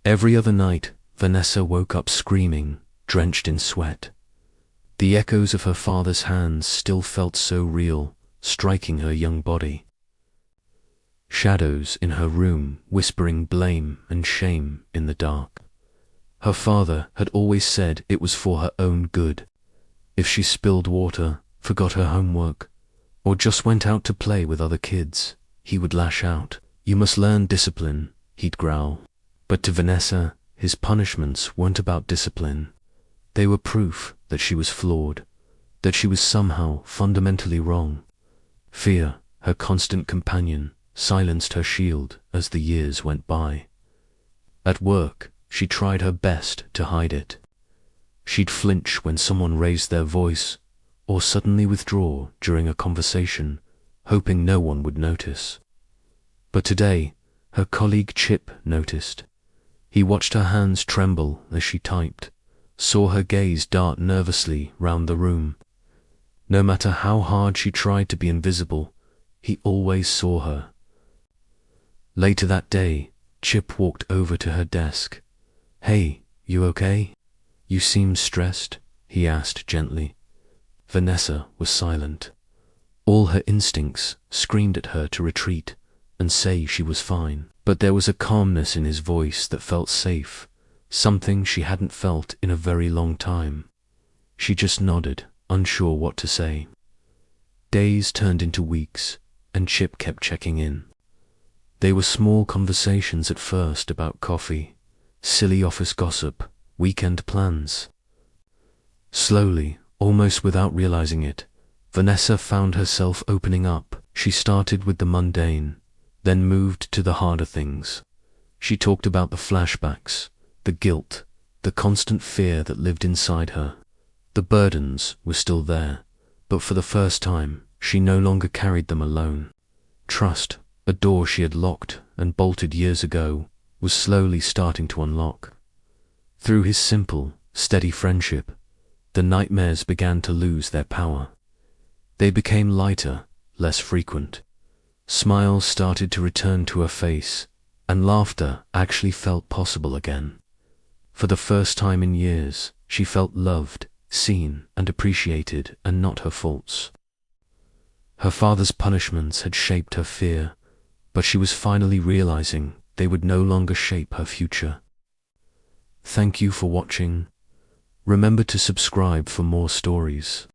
Every other night, Vanessa woke up screaming, drenched in sweat. The echoes of her father's hands still felt so real, striking her young body. Shadows in her room whispering blame and shame in the dark. Her father had always said it was for her own good. If she spilled water, forgot her homework, or just went out to play with other kids, he would lash out. "You must learn discipline," he'd growl. But to Vanessa, his punishments weren't about discipline. They were proof that she was flawed, that she was somehow fundamentally wrong. Fear, her constant companion, silenced her shield as the years went by. At work, she tried her best to hide it. She'd flinch when someone raised their voice, or suddenly withdraw during a conversation, hoping no one would notice. But today, her colleague Chip noticed. He watched her hands tremble as she typed, saw her gaze dart nervously round the room. No matter how hard she tried to be invisible, he always saw her. Later that day, Chip walked over to her desk. "Hey, you okay? You seem stressed," he asked gently. Vanessa was silent. All her instincts screamed at her to retreat and say she was fine. But there was a calmness in his voice that felt safe, something she hadn't felt in a very long time. She just nodded, unsure what to say. Days turned into weeks, and Chip kept checking in. They were small conversations at first about coffee, silly office gossip, weekend plans. Slowly, almost without realizing it, Vanessa found herself opening up. She started with the mundane, then moved to the harder things. She talked about the flashbacks, the guilt, the constant fear that lived inside her. The burdens were still there, but for the first time, she no longer carried them alone. Trust, a door she had locked and bolted years ago, was slowly starting to unlock. Through his simple, steady friendship, the nightmares began to lose their power. They became lighter, less frequent. Smiles started to return to her face, and laughter actually felt possible again. For the first time in years, she felt loved, seen, and appreciated, and not her faults. Her father's punishments had shaped her fear, but she was finally realizing they would no longer shape her future. Thank you for watching. Remember to subscribe for more stories.